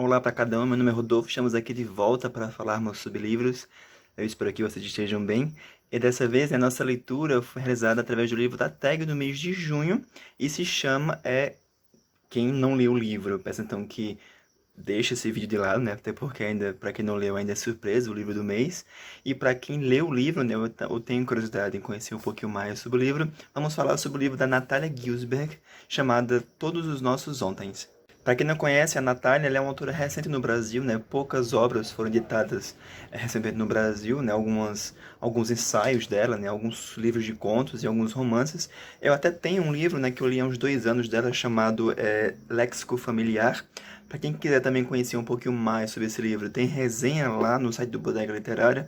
Olá para cada um, meu nome é Rodolfo, estamos aqui de volta para falarmos sobre livros. Eu espero que vocês estejam bem. E dessa vez a nossa leitura foi realizada através do livro da tag do mês de junho e se chama Quem Não Leu o Livro. Eu peço então que deixe esse vídeo de lado, né? Até porque ainda, para quem não leu, ainda é surpresa o livro do mês. E para quem leu o livro, né, eu tenho curiosidade em conhecer um pouquinho mais sobre o livro. Vamos falar sobre o livro da Natalia Ginzburg, chamada Todos os Nossos Ontens. Para quem não conhece, a Natália ela é uma autora recente no Brasil, né? Poucas obras foram editadas recentemente no Brasil, né? Alguns ensaios dela, né? Alguns livros de contos e alguns romances. Eu até tenho um livro, né, que eu li há uns 2 anos dela, chamado Léxico Familiar. Para quem quiser também conhecer um pouquinho mais sobre esse livro, tem resenha lá no site do Bodega Literária.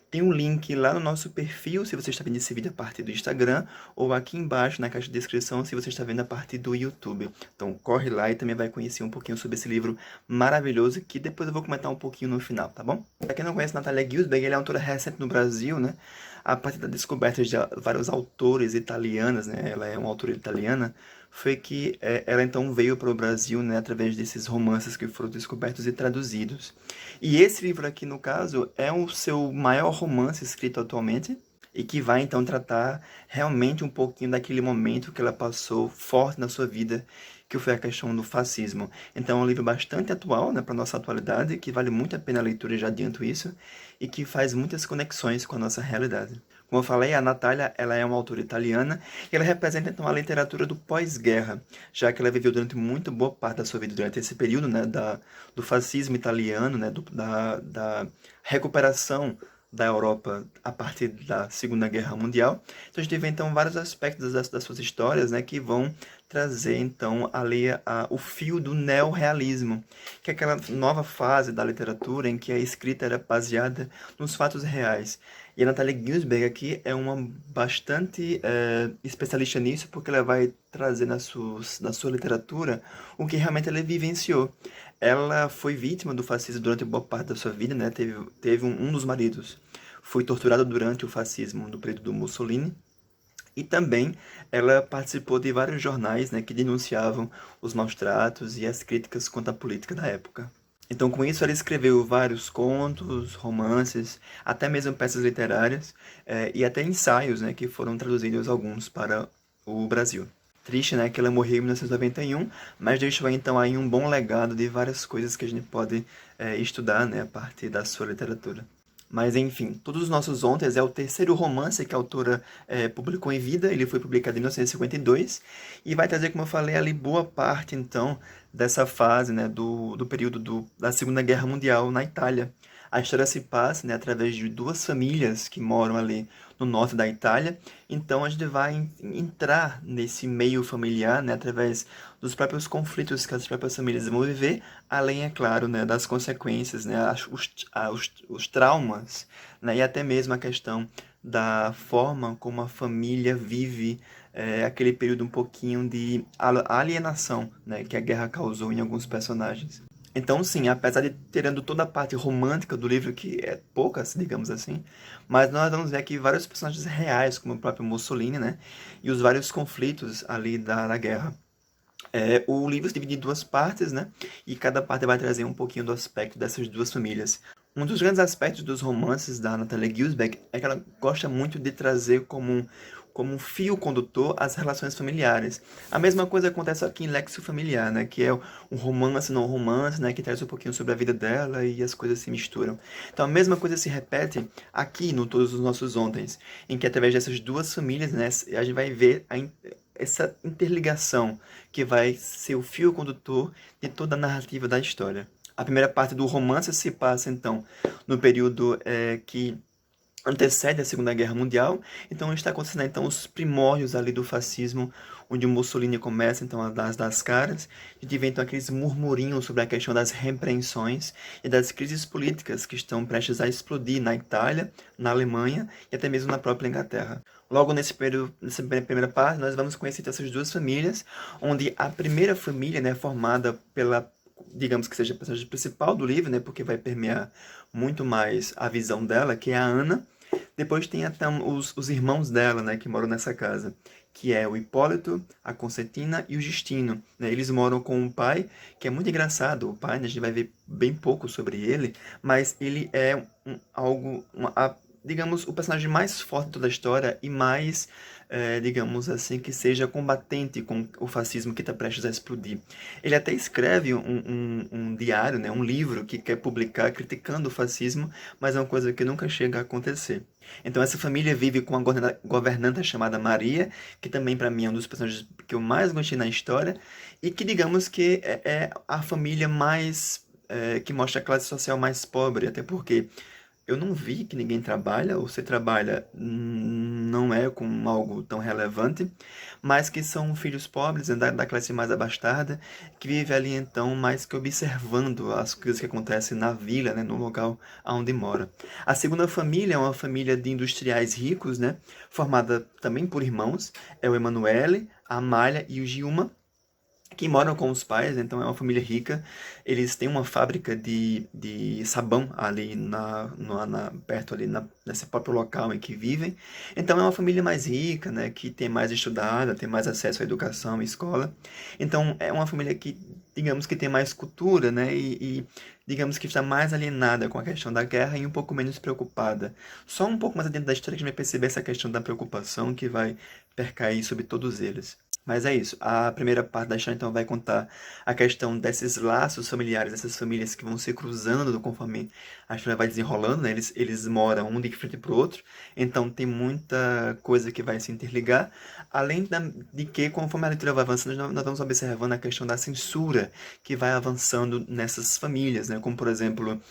Tem um link lá no nosso perfil, se você está vendo esse vídeo a partir do Instagram, ou aqui embaixo na caixa de descrição, se você está vendo a partir do YouTube. Então corre lá e também vai conhecer um pouquinho sobre esse livro maravilhoso, que depois eu vou comentar um pouquinho no final, tá bom? Para quem não conhece, Natalia Ginzburg, ela é uma autora recente no Brasil, né? A partir da descoberta de vários autores italianos, né? Ela é uma autora italiana, foi que ela então veio para o Brasil, né, através desses romances que foram descobertos e traduzidos. E esse livro aqui, no caso, é o seu maior romance escrito atualmente e que vai então tratar realmente um pouquinho daquele momento que ela passou forte na sua vida, que foi a questão do fascismo. Então é um livro bastante atual, né, para a nossa atualidade, que vale muito a pena a leitura, já adianto isso, e que faz muitas conexões com a nossa realidade. Como eu falei, a Natália ela é uma autora italiana e ela representa então a literatura do pós-guerra, já que ela viveu durante muito boa parte da sua vida durante esse período, né, do fascismo italiano, né, da recuperação da Europa a partir da Segunda Guerra Mundial. Então a gente vê então vários aspectos das suas histórias, né, que vão trazer então ali o fio do neorrealismo, que é aquela nova fase da literatura em que a escrita era baseada nos fatos reais. E a Natalia Ginzburg aqui é uma bastante especialista nisso, porque ela vai trazer na sua literatura o que realmente ela vivenciou. Ela foi vítima do fascismo durante boa parte da sua vida, né? Teve um dos maridos foi torturado durante o fascismo do período do Mussolini. E também ela participou de vários jornais, né, que denunciavam os maus tratos e as críticas contra a política da época. Então, com isso, ela escreveu vários contos, romances, até mesmo peças literárias e até ensaios, né, que foram traduzidos alguns para o Brasil. Triste, né, que ela morreu em 1991, mas deixou então aí um bom legado de várias coisas que a gente pode estudar, né, a partir da sua literatura. Mas enfim, Todos os Nossos Ontens é o terceiro romance que a autora publicou em vida. Ele foi publicado em 1952 e vai trazer, como eu falei, ali boa parte então dessa fase, né, do período da Segunda Guerra Mundial na Itália. A história se passa, né, através de duas famílias que moram ali no norte da Itália. Então a gente vai entrar nesse meio familiar, né, através dos próprios conflitos que as próprias famílias vão viver, além, é claro, né, das consequências, né, os traumas, né, e até mesmo a questão da forma como a família vive aquele período um pouquinho de alienação, né, que a guerra causou em alguns personagens. Então, sim, apesar de terendo toda a parte romântica do livro, que é pouca, digamos assim, mas nós vamos ver aqui vários personagens reais, como o próprio Mussolini, né, e os vários conflitos ali da guerra. O livro se divide em duas partes, né? E cada parte vai trazer um pouquinho do aspecto dessas duas famílias. Um dos grandes aspectos dos romances da Natalia Ginzburg é que ela gosta muito de trazer como um fio condutor as relações familiares. A mesma coisa acontece aqui em Lexo Familiar, né? Que é um romance, não romance, né? Que traz um pouquinho sobre a vida dela e as coisas se misturam. Então a mesma coisa se repete aqui no Todos os Nossos Ontens, em que através dessas duas famílias, né? A gente vai ver essa interligação que vai ser o fio condutor de toda a narrativa da história. A primeira parte do romance se passa, então, no período que antecede a Segunda Guerra Mundial. Então está acontecendo então os primórdios ali do fascismo, onde o Mussolini começa então a dar as caras, e vem então aqueles murmurinhos sobre a questão das repreensões e das crises políticas que estão prestes a explodir na Itália, na Alemanha e até mesmo na própria Inglaterra. Logo nesse período, nessa primeira parte, nós vamos conhecer então, essas duas famílias, onde a primeira família, né, formada pela, digamos que seja a personagem principal do livro, né, porque vai permear muito mais a visão dela, que é a Ana, Depois tem até os irmãos dela, né, que moram nessa casa, que é o Hipólito, a Concetina e o Justino, né? Eles moram com um pai, que é muito engraçado. O pai, né, a gente vai ver bem pouco sobre ele, mas ele é digamos, o personagem mais forte de toda a história e mais, digamos assim, que seja combatente com o fascismo que está prestes a explodir. Ele até escreve um diário, né, um livro que quer publicar criticando o fascismo, mas é uma coisa que nunca chega a acontecer. Então essa família vive com uma governanta chamada Maria, que também para mim é um dos personagens que eu mais gostei na história, e que digamos que é a família mais que mostra a classe social mais pobre, até porque eu não vi que ninguém trabalha, ou se trabalha, não é com algo tão relevante, mas que são filhos pobres, né, da classe mais abastada, que vive ali então mais que observando as coisas que acontecem na vila, né, no local onde mora. A segunda família é uma família de industriais ricos, né, formada também por irmãos, é o Emanuele, a Amália e o Gilma, que moram com os pais, então é uma família rica. Eles têm uma fábrica de sabão ali perto ali nesse próprio local em que vivem. Então é uma família mais rica, né, que tem mais estudada, tem mais acesso à educação e escola. Então é uma família que, digamos que tem mais cultura, né, digamos que está mais alienada com a questão da guerra e um pouco menos preocupada. Só um pouco mais adiante da história que a gente vai perceber essa questão da preocupação que vai percair sobre todos eles. Mas é isso. A primeira parte da história então vai contar a questão desses laços familiares, dessas famílias que vão se cruzando conforme a história vai desenrolando, né? Eles moram um de frente para o outro, então tem muita coisa que vai se interligar. De que, conforme a leitura vai avançando, nós vamos observando a questão da censura que vai avançando nessas famílias, né? Como, por exemplo,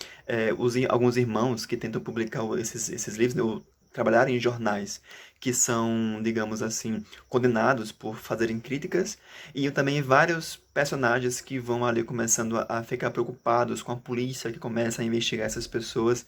alguns irmãos que tentam publicar esses livros, né? Ou trabalhar em jornais que são, digamos assim, condenados por fazerem críticas, e também vários personagens que vão ali começando a ficar preocupados com a polícia que começa a investigar essas pessoas,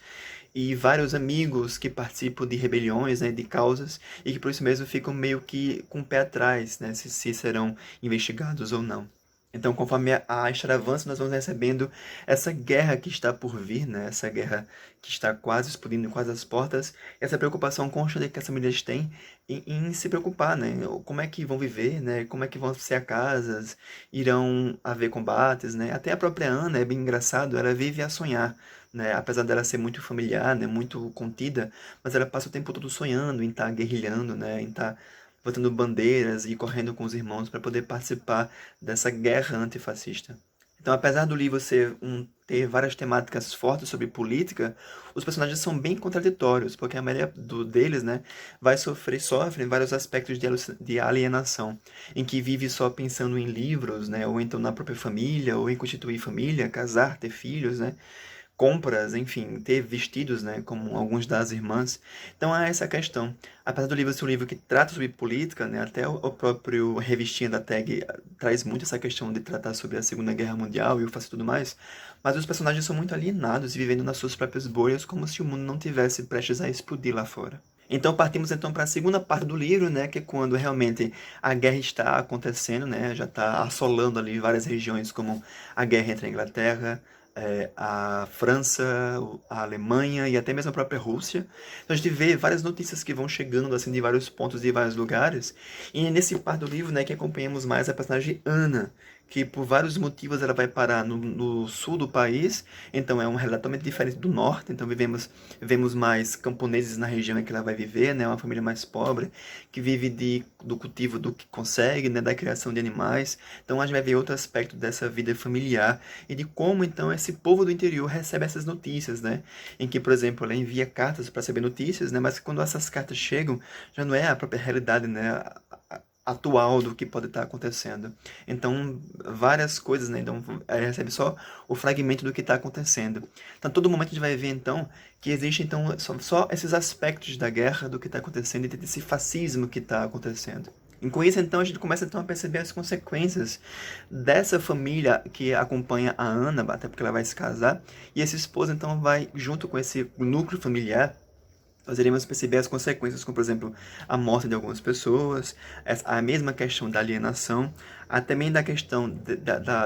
e vários amigos que participam de rebeliões, né, de causas, e que por isso mesmo ficam meio que com o pé atrás, né, se serão investigados ou não. Então, conforme a história avança, nós vamos recebendo essa guerra que está por vir, né? Essa guerra que está quase explodindo, quase às portas, essa preocupação constante que as famílias têm em se preocupar, né? Como é que vão viver, né? Como é que vão ser as casas, irão haver combates, né? Até a própria Ana é bem engraçado, ela vive a sonhar, né? Apesar dela ser muito familiar, né? Muito contida, mas ela passa o tempo todo sonhando em estar guerrilhando, né? Em estar botando bandeiras e correndo com os irmãos para poder participar dessa guerra antifascista. Então, apesar do livro ter várias temáticas fortes sobre política, os personagens são bem contraditórios, porque a maioria deles, né, sofre vários aspectos de alienação, em que vive só pensando em livros, né, ou então na própria família, ou em constituir família, casar, ter filhos, né, compras, enfim, ter vestidos, né, como alguns das irmãs. Então há essa questão. Apesar do livro ser um livro que trata sobre política, né, até o próprio revistinha da Tag traz muito essa questão de tratar sobre a Segunda Guerra Mundial e o fascismo e tudo mais, mas os personagens são muito alienados e vivendo nas suas próprias bolhas como se o mundo não tivesse prestes a explodir lá fora. Então partimos então para a segunda parte do livro, né, que é quando realmente a guerra está acontecendo, né, já está assolando ali várias regiões, como a guerra entre a Inglaterra, a França, a Alemanha e até mesmo a própria Rússia. Então a gente vê várias notícias que vão chegando assim de vários pontos, de vários lugares. E nesse parte do livro, né, que acompanhamos mais a personagem Ana, que por vários motivos ela vai parar no sul do país, então é um relato totalmente diferente do norte, então vemos mais camponeses na região em que ela vai viver, né, uma família mais pobre, que vive do cultivo do que consegue, né, da criação de animais, então a gente vai ver outro aspecto dessa vida familiar, e de como então esse povo do interior recebe essas notícias, né, em que, por exemplo, ela envia cartas para saber notícias, né, mas quando essas cartas chegam, já não é a própria realidade, né, atual do que pode estar acontecendo. Então, várias coisas, né? Então, recebe só o fragmento do que está acontecendo. Então, todo momento a gente vai ver, então, que existe, então, só esses aspectos da guerra, do que está acontecendo, e desse fascismo que está acontecendo. E com isso, então, a gente começa então, a perceber as consequências dessa família que acompanha a Ana, até porque ela vai se casar, e esse esposo, então, vai, junto com esse núcleo familiar, nós iremos perceber as consequências, como, por exemplo, a morte de algumas pessoas, a mesma questão da alienação, também da questão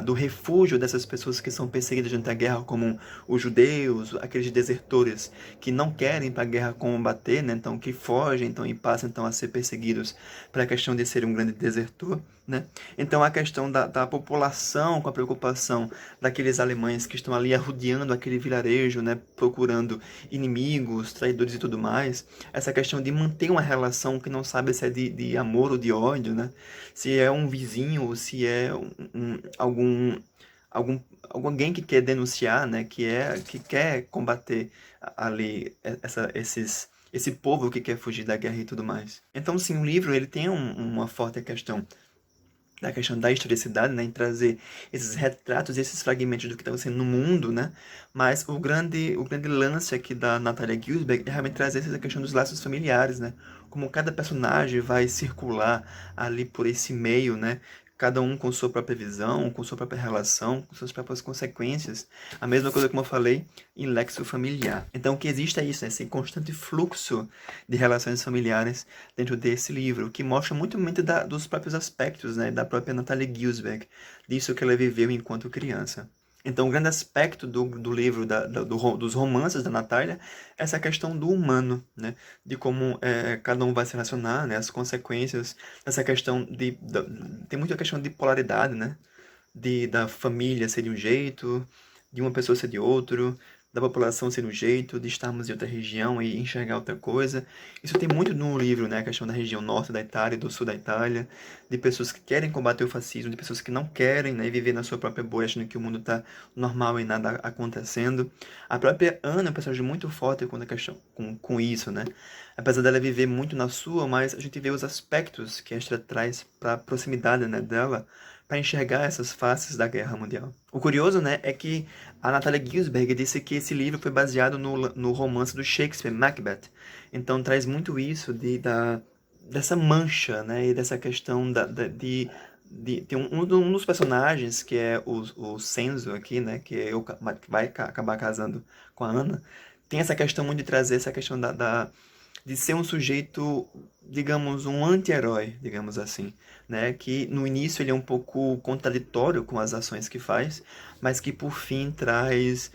do refúgio dessas pessoas que são perseguidas durante a guerra, como os judeus, aqueles desertores que não querem ir para a guerra combater, né? Então que fogem, então e passam então a ser perseguidos pela questão de ser um grande desertor, né? Então a questão da população com a preocupação daqueles alemães que estão ali arrodeando aquele vilarejo, né? Procurando inimigos, traidores e tudo mais, essa questão de manter uma relação que não sabe se é de amor ou de ódio, né? Se é um vizinho ou se é algum, alguém que quer denunciar, né? Que quer combater ali esse povo que quer fugir da guerra e tudo mais. Então, sim, o livro ele tem uma forte questão da questão da historicidade, né, em trazer esses retratos, esses fragmentos do que está acontecendo no mundo, né, mas o grande lance aqui da Natalia Gilsberg é realmente trazer essa questão dos laços familiares, né, como cada personagem vai circular ali por esse meio, né, cada um com sua própria visão, com sua própria relação, com suas próprias consequências. A mesma coisa como eu falei em Lexo Familiar. Então, o que existe é isso, né, esse constante fluxo de relações familiares dentro desse livro, que mostra muito dos próprios aspectos, né, da própria Natalia Gilsberg, disso que ela viveu enquanto criança. Então, o grande aspecto do livro, dos romances da Natália, é essa questão do humano, né? De como cada um vai se relacionar, né? As consequências, essa questão tem muita questão de polaridade, né? Da família ser de um jeito, de uma pessoa ser de outro, da população ser de um jeito, de estarmos em outra região e enxergar outra coisa. Isso tem muito no livro, né? A questão da região norte da Itália e do sul da Itália, de pessoas que querem combater o fascismo, de pessoas que não querem, né? Viver na sua própria bolha, achando que o mundo está normal e nada acontecendo. A própria Ana é um personagem muito forte com a questão, com isso, né? Apesar dela viver muito na sua, mas a gente vê os aspectos que a Extra traz para a proximidade, né, dela, para enxergar essas faces da Guerra Mundial. O curioso, né, é que a Natalia Gilsberg disse que esse livro foi baseado no romance do Shakespeare, Macbeth. Então traz muito isso dessa mancha, né, e dessa questão tem um dos personagens, que é o Senzo aqui, né, que vai acabar casando com a Ana, tem essa questão muito de trazer essa questão de ser um sujeito, digamos, um anti-herói, digamos assim, né? Que no início ele é um pouco contraditório com as ações que faz, mas que por fim traz,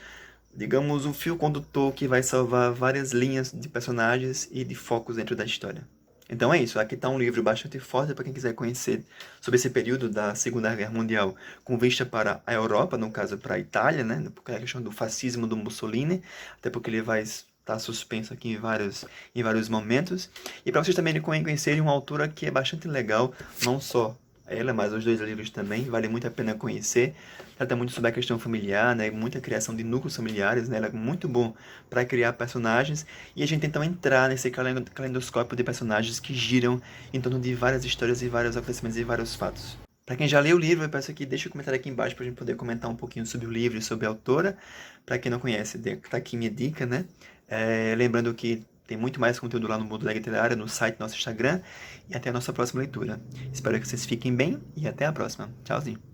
digamos, um fio condutor que vai salvar várias linhas de personagens e de focos dentro da história. Então é isso, aqui está um livro bastante forte para quem quiser conhecer sobre esse período da Segunda Guerra Mundial, com vista para a Europa, no caso para a Itália, né? Porque é a questão do fascismo do Mussolini, até porque ele vai estar suspenso aqui em vários momentos. E para vocês também conhecerem uma autora que é bastante legal, não só ela, mas os dois livros também, vale muito a pena conhecer. Trata muito sobre a questão familiar, né? Muita criação de núcleos familiares, né? Ela é muito bom para criar personagens e a gente então entrar nesse calendoscópio de personagens que giram em torno de várias histórias e vários acontecimentos e vários fatos. Para quem já leu o livro, eu peço que deixe um comentário aqui embaixo para a gente poder comentar um pouquinho sobre o livro e sobre a autora. Para quem não conhece, tá aqui minha dica, né? Lembrando que tem muito mais conteúdo lá no Mundo da Literária, no site, no nosso Instagram. E até a nossa próxima leitura. Espero que vocês fiquem bem e até a próxima. Tchauzinho.